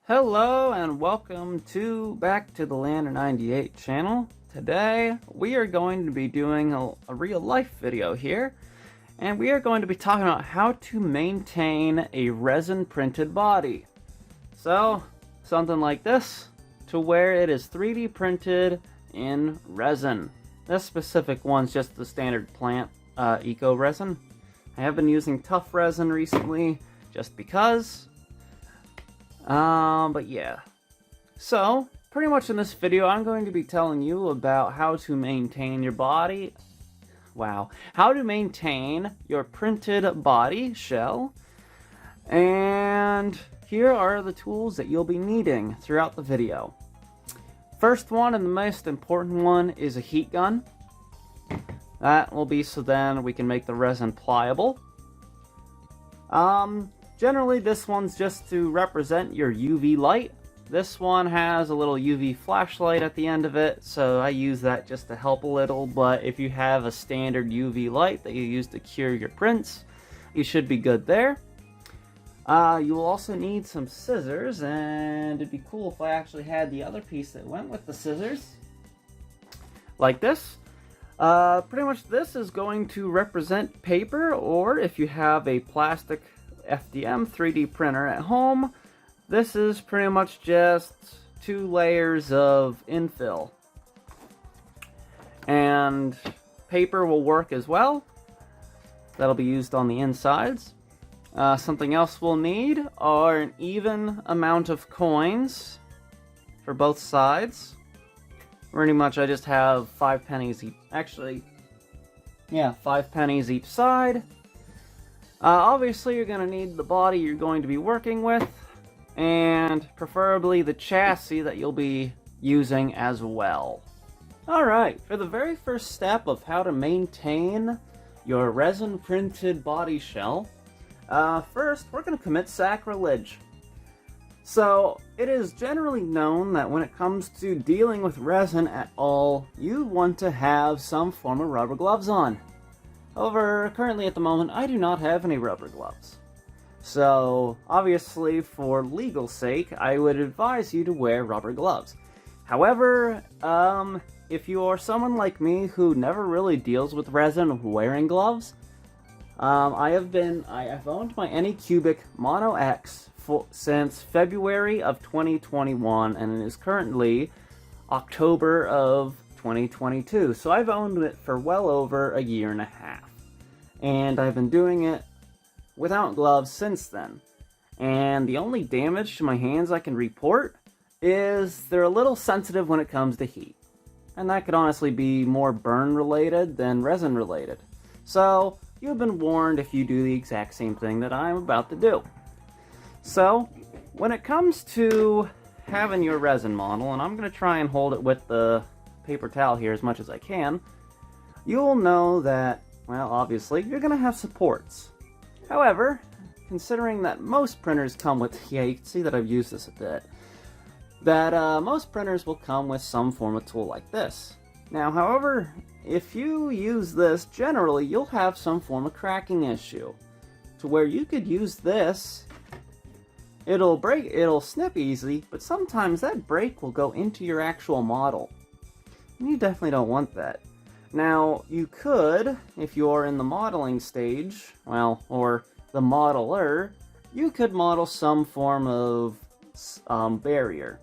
Hello and welcome back to the Lander 98 channel. Today we are going to be doing a real life video here, and we are going to be talking about how to maintain a resin printed body. So something like this, to where it is 3D printed in resin. This specific one's just the standard plant eco resin. I have been using tough resin recently just because. But yeah. So, pretty much in this video, I'm going to be telling you about how to maintain your body. Wow. How to maintain your printed body shell. And here are the tools that you'll be needing throughout the video. First one, and the most important one, is a heat gun. That will be so then we can make the resin pliable. Generally, this one's just to represent your UV light. This one has a little UV flashlight at the end of it, so I use that just to help a little, but if you have a standard UV light that you use to cure your prints, you should be good there. You will also need some scissors, and it'd be cool if I actually had the other piece that went with the scissors. Like this. Pretty much this is going to represent paper, or if you have a plastic FDM 3D printer at home, this is pretty much just 2 layers of infill. And paper will work as well. That'll be used on the insides. Something else we'll need are an even amount of coins for both sides. Pretty much I just have 5 pennies each. Actually, yeah, 5 pennies each side. Obviously, you're going to need the body you're going to be working with, and preferably the chassis that you'll be using as well. Alright, for the very first step of how to maintain your resin printed body shell, first we're going to commit sacrilege. So, it is generally known that when it comes to dealing with resin at all, you want to have some form of rubber gloves on. However, currently at the moment, I do not have any rubber gloves. So, obviously, for legal sake, I would advise you to wear rubber gloves. However, if you are someone like me who never really deals with resin wearing gloves, I have owned my Anycubic Mono X since February of 2021, and it is currently October of 2022, so I've owned it for well over a year and a half. And I've been doing it without gloves since then. And the only damage to my hands I can report is they're a little sensitive when it comes to heat. And that could honestly be more burn related than resin related. So, you've been warned if you do the exact same thing that I'm about to do. So, when it comes to having your resin model, and I'm going to try and hold it with the paper towel here as much as I can, you'll know that, well, obviously, you're going to have supports. However, considering that most printers come with, yeah, you can see that I've used this a bit, that most printers will come with some form of tool like this. Now, however, if you use this, generally, you'll have some form of cracking issue, to where you could use this. It'll snip easily, but sometimes that break will go into your actual model. And you definitely don't want that. Now, you could, if you're in the modeling stage, well, or the modeler, you could model some form of barrier.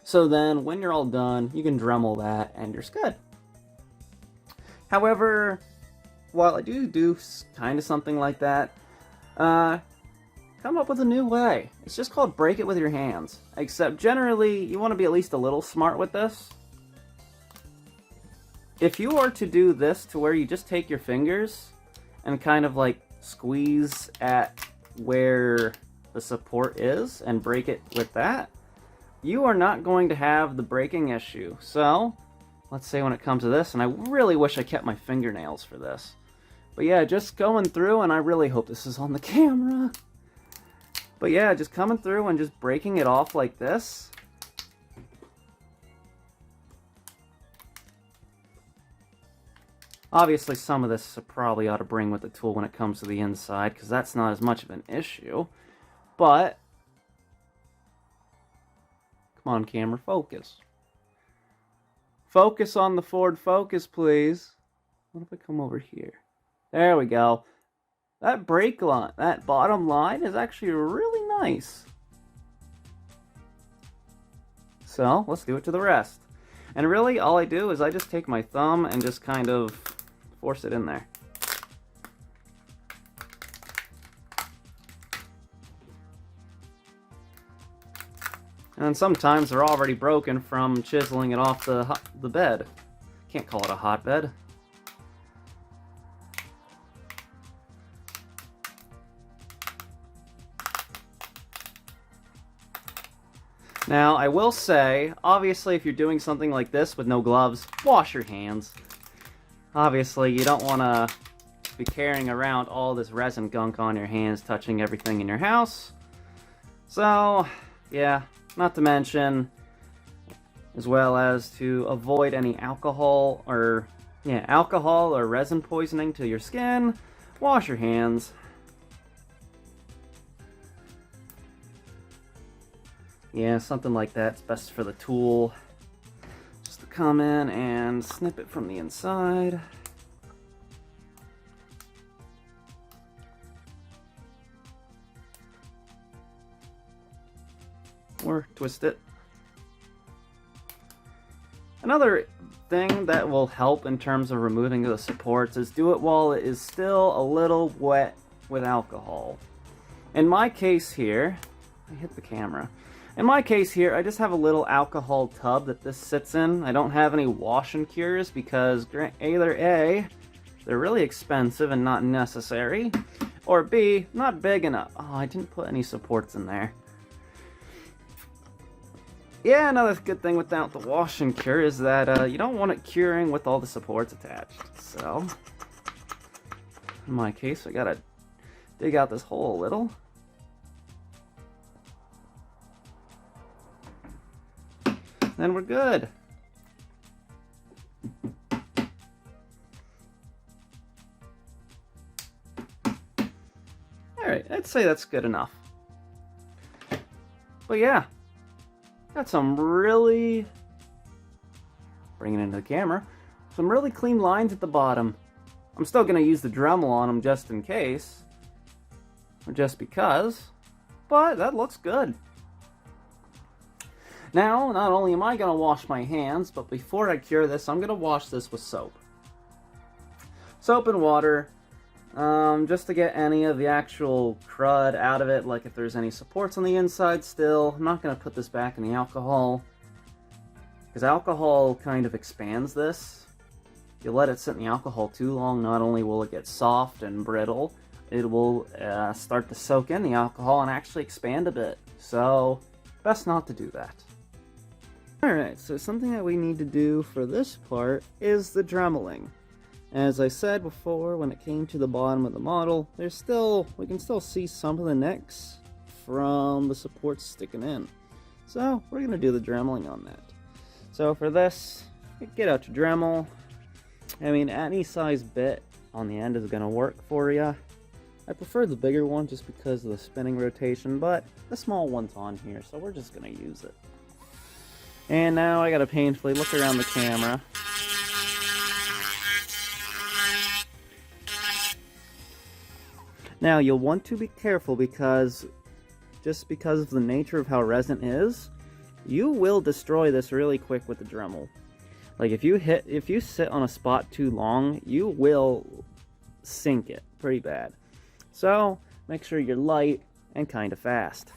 So then, when you're all done, you can Dremel that, and you're good. However, while I do kind of something like that, come up with a new way. It's just called break it with your hands. Except generally, you want to be at least a little smart with this. If you are to do this to where you just take your fingers and kind of like squeeze at where the support is and break it with that, you are not going to have the breaking issue. So, let's say when it comes to this, and I really wish I kept my fingernails for this. But yeah, just going through, and I really hope this is on the camera. But yeah, just coming through and just breaking it off like this. Obviously, some of this I probably ought to bring with the tool when it comes to the inside, because that's not as much of an issue. But Come on, camera, focus. Focus on the Ford Focus, please. What if I come over here? There we go. That brake line, that bottom line is actually really nice. So, let's do it to the rest. And really, all I do is I just take my thumb and just kind of force it in there. And sometimes they're already broken from chiseling it off the bed. Can't call it a hotbed. Now, I will say, obviously, if you're doing something like this with no gloves, wash your hands. Obviously, you don't want to be carrying around all this resin gunk on your hands, touching everything in your house. So, yeah, not to mention, as well as to avoid any alcohol or resin poisoning to your skin, wash your hands. Yeah, something like that's best for the tool. Just to come in and snip it from the inside. Or twist it. Another thing that will help in terms of removing the supports is do it while it is still a little wet with alcohol. In my case here, I hit the camera. In my case here, I just have a little alcohol tub that this sits in. I don't have any wash and cures because either A, they're really expensive and not necessary, or B, not big enough. Oh, I didn't put any supports in there. Yeah, another good thing without the wash and cure is that you don't want it curing with all the supports attached. So, in my case, I gotta dig out this hole a little. Then we're good. Alright, I'd say that's good enough. But yeah, got some really, bringing it into the camera, some really clean lines at the bottom. I'm still going to use the Dremel on them just in case, or just because, but that looks good. Now, not only am I going to wash my hands, but before I cure this, I'm going to wash this with soap. Soap and water, just to get any of the actual crud out of it, like if there's any supports on the inside still. I'm not going to put this back in the alcohol, because alcohol kind of expands this. If you let it sit in the alcohol too long, not only will it get soft and brittle, it will start to soak in the alcohol and actually expand a bit. So, best not to do that. Alright, so something that we need to do for this part is the dremeling. As I said before, when it came to the bottom of the model, we can still see some of the nicks from the supports sticking in. So, we're going to do the dremeling on that. So for this, get out your Dremel. I mean, any size bit on the end is going to work for you. I prefer the bigger one just because of the spinning rotation, but the small one's on here, so we're just going to use it. And now I gotta painfully look around the camera. Now you'll want to be careful because, just because of the nature of how resin is, you will destroy this really quick with the Dremel. Like if you sit on a spot too long, you will sink it pretty bad. So make sure you're light and kind of fast.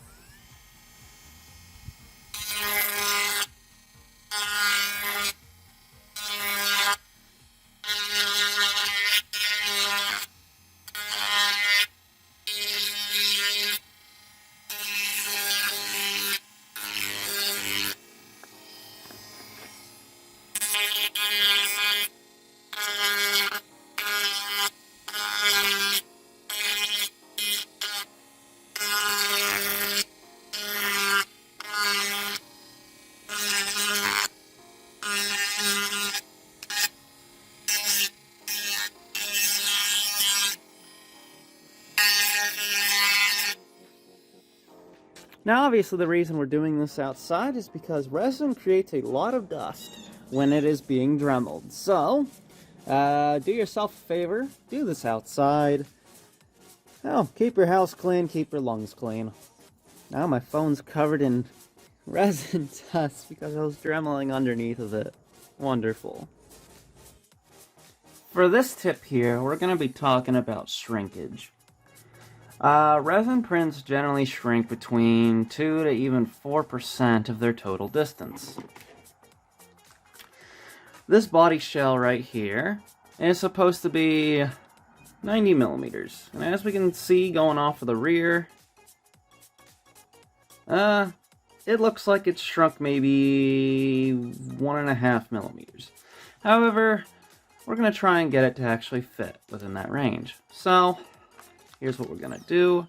Now, obviously, the reason we're doing this outside is because resin creates a lot of dust when it is being dremeled. So, do yourself a favor, do this outside. Oh, keep your house clean, keep your lungs clean. Now my phone's covered in resin dust because I was dremeling underneath of it. Wonderful. For this tip here, we're going to be talking about shrinkage. Resin prints generally shrink between 2 to even 4% of their total distance. This body shell right here is supposed to be 90 millimeters. And as we can see going off of the rear, it looks like it's shrunk maybe 1.5 millimeters. However, we're going to try and get it to actually fit within that range. So, here's what we're going to do.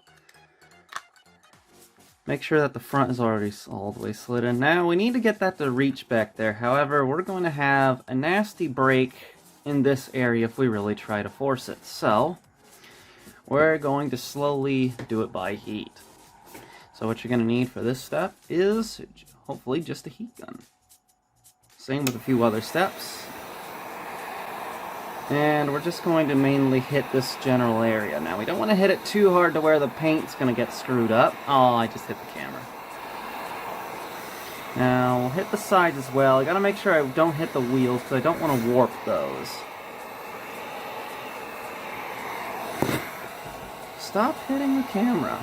Make sure that the front is already all the way slid in. Now, we need to get that to reach back there. However, we're going to have a nasty break in this area if we really try to force it. So, we're going to slowly do it by heat. So what you're going to need for this step is, hopefully, just a heat gun. Same with a few other steps. And we're just going to mainly hit this general area. Now, we don't want to hit it too hard to where the paint's going to get screwed up. Oh, I just hit the camera. Now, we'll hit the sides as well. I gotta make sure I don't hit the wheels, because I don't want to warp those. Stop hitting the camera.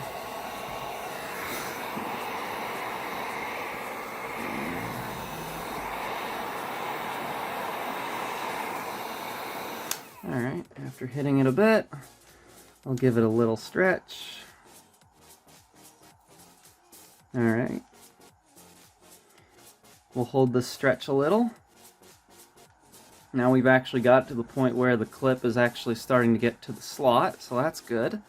Alright, after hitting it a bit, I'll give it a little stretch. Alright. We'll hold this stretch a little. Now we've actually got to the point where the clip is actually starting to get to the slot, so that's good.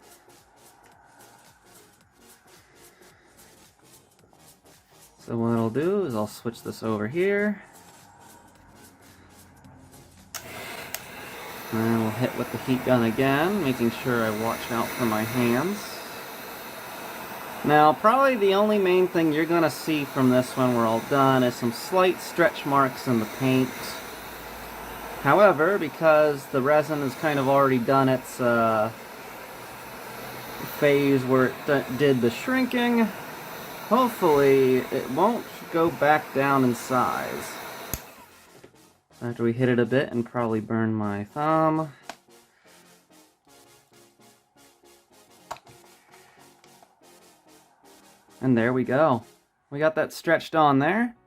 So what I'll do is I'll switch this over here. And we'll hit with the heat gun again, making sure I watch out for my hands. Now, probably the only main thing you're going to see from this when we're all done is some slight stretch marks in the paint. However, because the resin has kind of already done its phase where it did the shrinking, hopefully it won't go back down in size. After we hit it a bit and probably burn my thumb. And there we go. We got that stretched on there.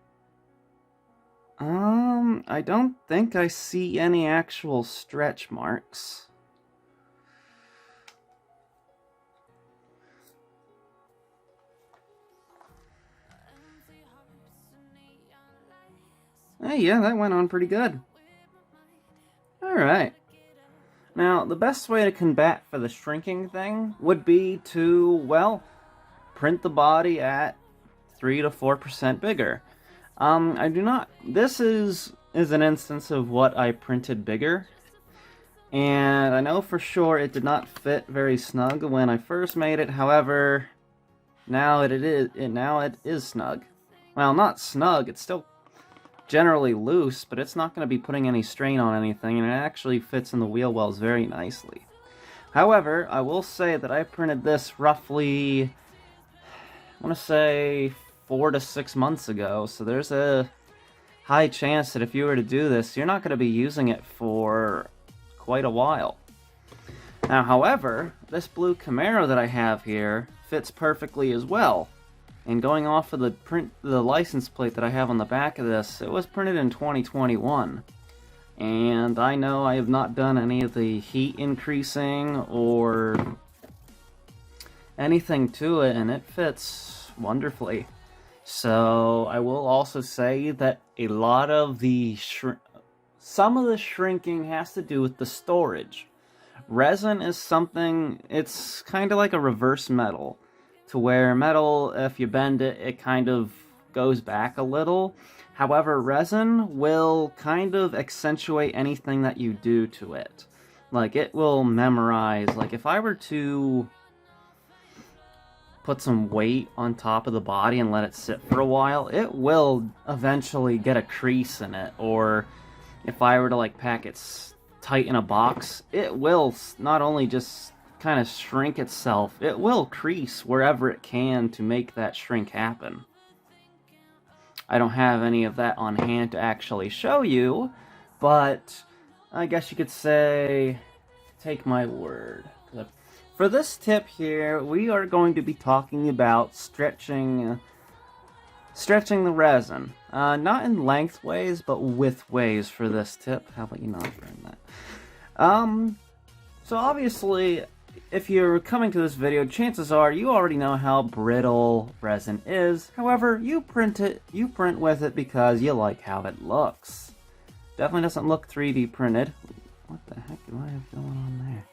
I don't think I see any actual stretch marks. Hey, yeah, that went on pretty good. Alright. Now, the best way to combat for the shrinking thing would be to, well, print the body at 3 to 4% bigger. I do not... This is an instance of what I printed bigger. And I know for sure it did not fit very snug when I first made it. However, now it is snug. Well, not snug, it's still generally loose, but it's not going to be putting any strain on anything, and it actually fits in the wheel wells very nicely. However, I will say that I printed this roughly, I want to say 4 to 6 months ago, so there's a high chance that if you were to do this, you're not going to be using it for quite a while. Now, however, this blue Camaro that I have here fits perfectly as well. And going off of the license plate that I have on the back of this, it was printed in 2021. And I know I have not done any of the heat increasing or anything to it, and it fits wonderfully. So I will also say that a lot of the some of the shrinking has to do with the storage. Resin is something, it's kind of like a reverse metal. To where metal, if you bend it, it kind of goes back a little. However, resin will kind of accentuate anything that you do to it. Like, it will memorize. Like, if I were to put some weight on top of the body and let it sit for a while, it will eventually get a crease in it. Or if I were to like pack it tight in a box, it will not only just kind of shrink itself, it will crease wherever it can to make that shrink happen. I don't have any of that on hand to actually show you, but I guess you could say, take my word. For this tip here, we are going to be talking about stretching the resin. Not in lengthways, but widthways for this tip. How about you not burn that? So obviously, if you're coming to this video, chances are you already know how brittle resin is. However, you print with it because you like how it looks. Definitely doesn't look 3D printed. What the heck do I have going on there?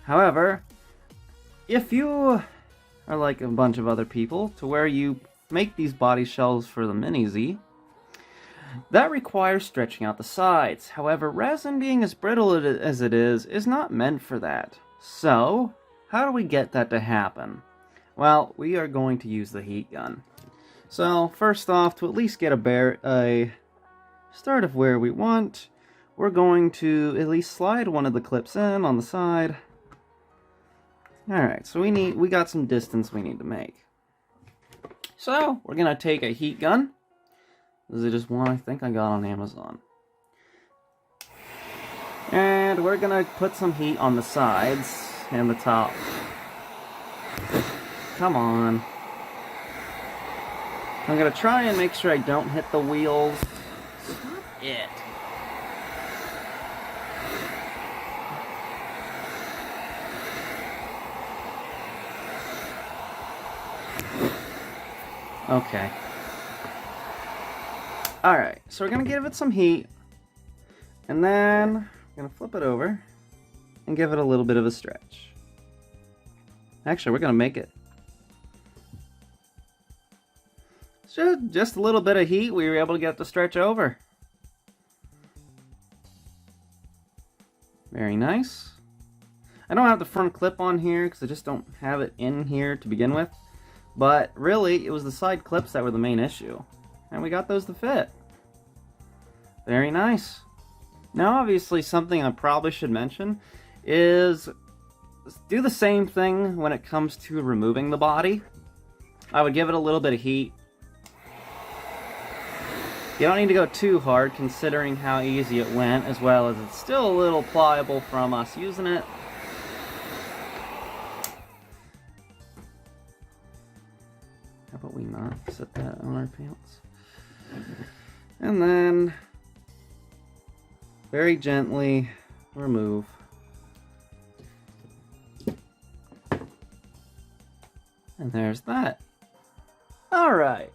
However, if you are like a bunch of other people to where you make these body shells for the Mini-Z, that requires stretching out the sides. However, resin being as brittle as it is not meant for that. So, how do we get that to happen? Well, we are going to use the heat gun. So, first off, to at least get a start of where we want, we're going to at least slide one of the clips in on the side. Alright, so we got some distance we need to make. So, we're going to take a heat gun. This is just one I think I got on Amazon. And we're going to put some heat on the sides and the top. Come on. I'm going to try and make sure I don't hit the wheels. Stop it. Okay. Alright, so we're going to give it some heat. And then we're going to flip it over and give it a little bit of a stretch. Actually, we're going to make it. Just a little bit of heat, we were able to get the stretch over. Very nice. I don't have the front clip on here because I just don't have it in here to begin with. But really, it was the side clips that were the main issue. And we got those to fit. Very nice. Now, obviously, something I probably should mention is do the same thing when it comes to removing the body. I would give it a little bit of heat. You don't need to go too hard considering how easy it went, as well as it's still a little pliable from us using it. How about we not set that on our pants? And then very gently remove. And there's that. Alright,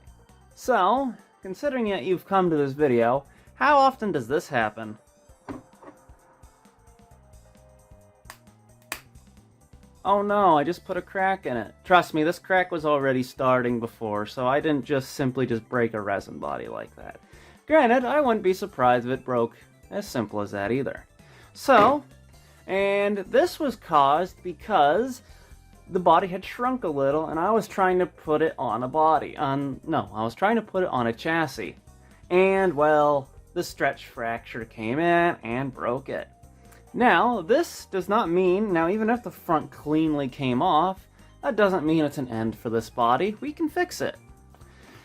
so considering that you've come to this video, how often does this happen? Oh no, I just put a crack in it. Trust me, this crack was already starting before, so I didn't just simply break a resin body like that. Granted, I wouldn't be surprised if it broke as simple as that either. So, and this was caused because the body had shrunk a little and I was trying to put it on a body. I was trying to put it on a chassis. And, well, the stretch fracture came in and broke it. Now, this does not mean, even if the front cleanly came off, that doesn't mean it's an end for this body. We can fix it.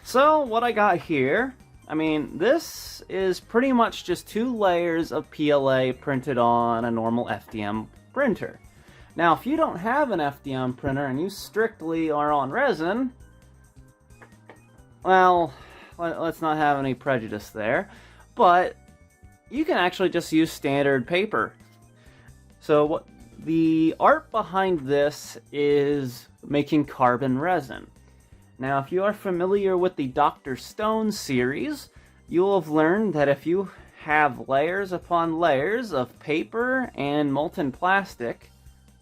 So, what I got here, this is pretty much just 2 layers of PLA printed on a normal FDM printer. Now, if you don't have an FDM printer and you strictly are on resin, well, let's not have any prejudice there, but you can actually just use standard paper. So what the art behind this is making carbon resin. Now, if you are familiar with the Dr. Stone series, you'll have learned that if you have layers upon layers of paper and molten plastic,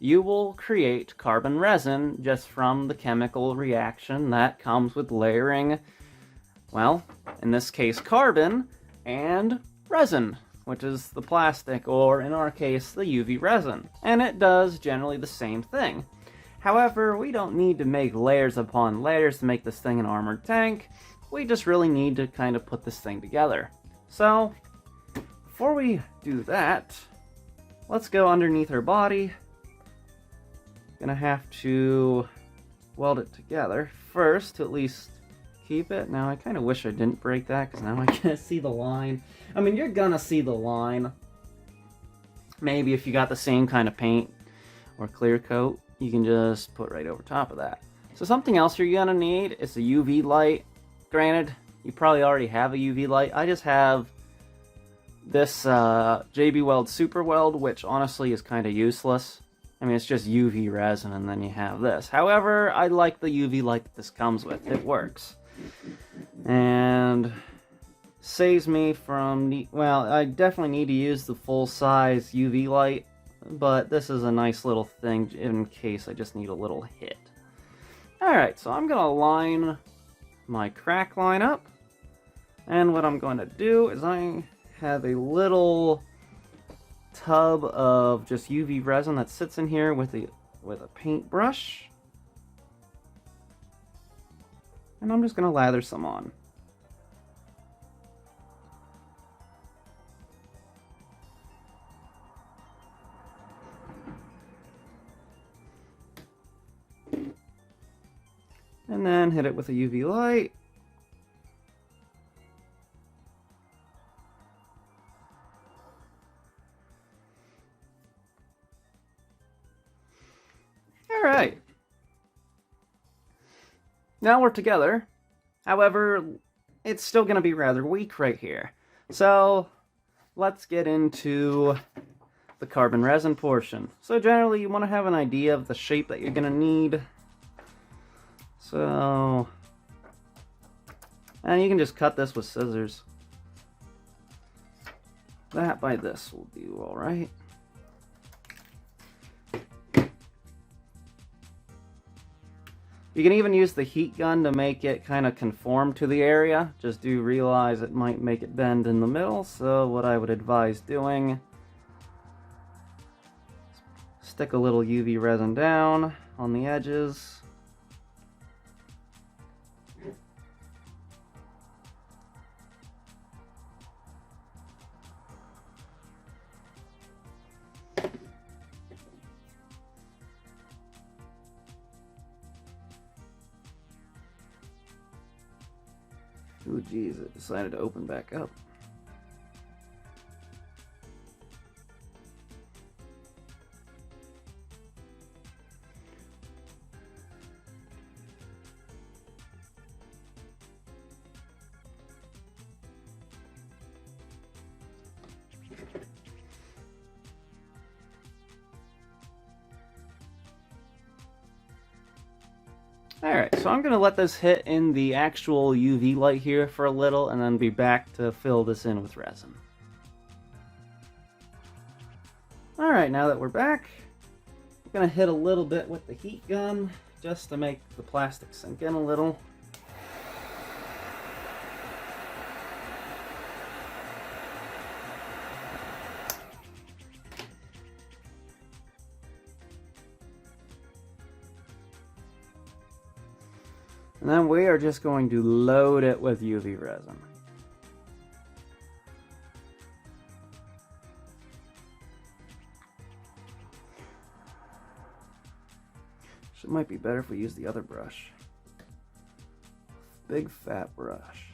you will create carbon resin just from the chemical reaction that comes with layering, well, in this case, carbon and resin, which is the plastic, or in our case, the UV resin. And it does generally the same thing. However, we don't need to make layers upon layers to make this thing an armored tank. We just really need to kind of put this thing together. So, before we do that, let's go underneath her body. Gonna have to weld it together first to at least keep it. Now, I kind of wish I didn't break that because now I can't see the line. I mean, you're gonna see the line. Maybe if you got the same kind of paint or clear coat, you can just put right over top of that. So something else you're gonna need is a UV light. Granted, you probably already have a UV light. I just have this JB Weld Super Weld, which honestly is kind of useless. I mean, it's just UV resin, and then you have this. However, I like the UV light that this comes with. It works. And saves me from... Well, I definitely need to use the full-size UV light, but this is a nice little thing in case I just need a little hit. Alright, so I'm going to line my crack line up. And what I'm going to do is I have a little tub of just UV resin that sits in here with a paintbrush. And I'm just going to lather some on. And then hit it with a UV light. Alright. Now we're together. However, it's still going to be rather weak right here. So, let's get into the carbon resin portion. So generally, you want to have an idea of the shape that you're going to need. So, and you can just cut this with scissors. That by this will do alright. You can even use the heat gun to make it kind of conform to the area. Just do realize it might make it bend in the middle, so what I would advise doing, stick a little UV resin down on the edges. Oh geez, it decided to open back up. Alright, so I'm going to let this hit in the actual UV light here for a little, and then be back to fill this in with resin. Alright, now that we're back, I'm going to hit a little bit with the heat gun, just to make the plastic sink in a little. And then we are just going to load it with UV resin. So it might be better if we use the other brush. Big fat brush.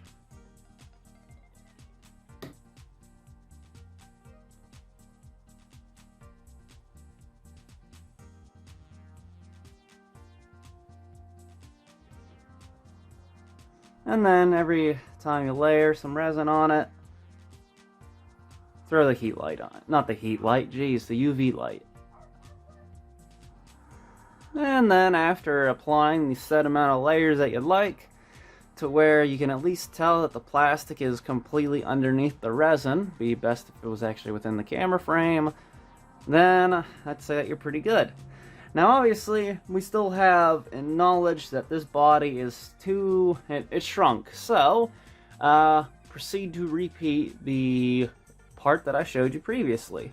And then every time you layer some resin on it, throw the heat light on it. Not the heat light, geez, the UV light. And then after applying the set amount of layers that you'd like, to where you can at least tell that the plastic is completely underneath the resin, be best if it was actually within the camera frame, then I'd say that you're pretty good. Now obviously, we still have knowledge that this body is it's shrunk, so proceed to repeat the part that I showed you previously.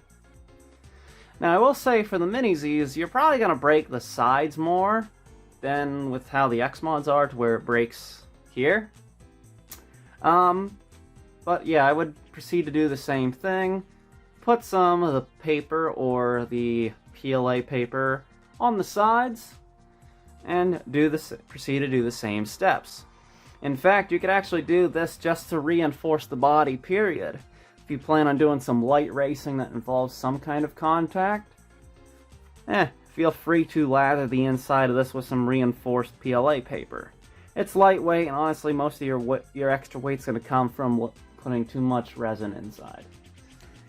Now, I will say for the Mini Z's, you're probably going to break the sides more than with how the X mods are, to where it breaks here. But yeah, I would proceed to do the same thing. Put some of the paper or the PLA paper on the sides and proceed to do the same steps. In fact, you could actually do this just to reinforce the body, period. If you plan on doing some light racing that involves some kind of contact, feel free to lather the inside of this with some reinforced PLA paper. It's lightweight, and honestly, most of your extra weight's going to come from putting too much resin inside.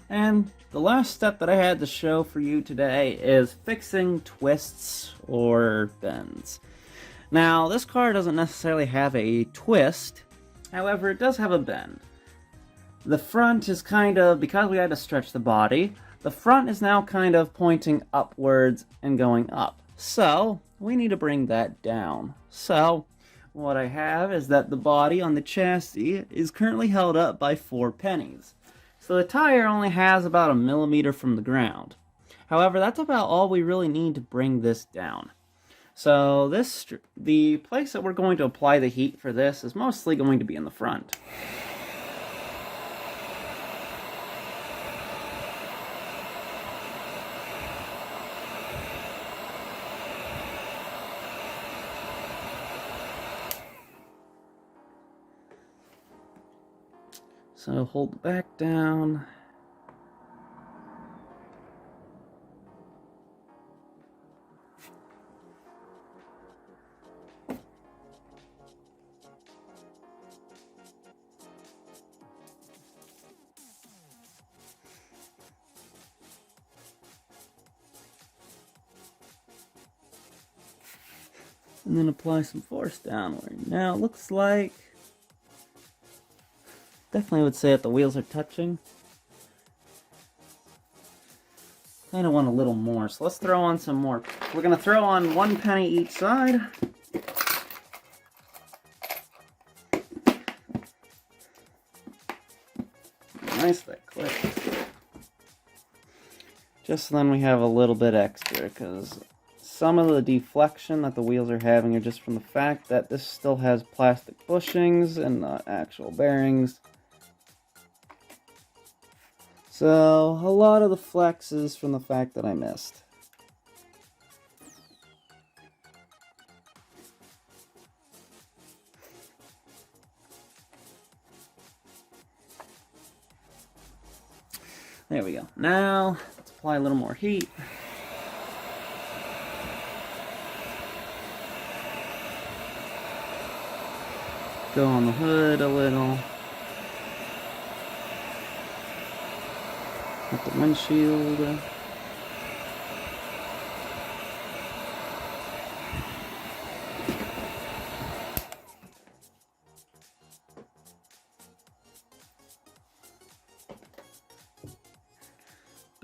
And the last step that I had to show for you today is fixing twists or bends. Now, this car doesn't necessarily have a twist, however, it does have a bend. The front is kind of, because we had to stretch the body, the front is now kind of pointing upwards and going up. So, we need to bring that down. So, what I have is that the body on the chassis is currently held up by 4 pennies. So the tire only has about 1 millimeter from the ground. However, that's about all we really need to bring this down. So the place that we're going to apply the heat for this is mostly going to be in the front. So hold the back down. And then apply some force downward. Now it looks like, definitely would say that the wheels are touching. Kind of want a little more, so let's throw on some more. We're going to throw on 1 penny each side. Nice, that click. Just so then we have a little bit extra, because some of the deflection that the wheels are having are just from the fact that this still has plastic bushings and not actual bearings. So, a lot of the flex is from the fact that I missed. There we go. Now, let's apply a little more heat. Go on the hood a little. At the windshield.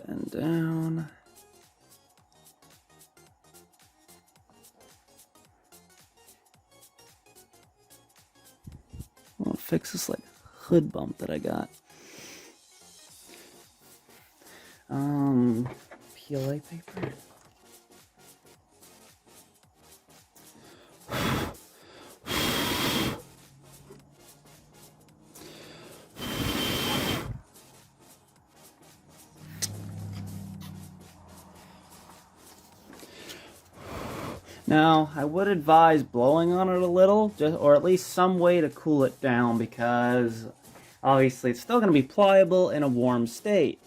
Bend down. I'll fix this like hood bump that I got. PLA paper. Now, I would advise blowing on it a little, or at least some way to cool it down, because obviously it's still going to be pliable in a warm state.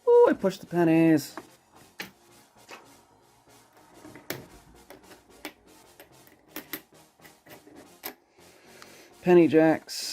Ooh, I pushed the pennies. Penny jacks.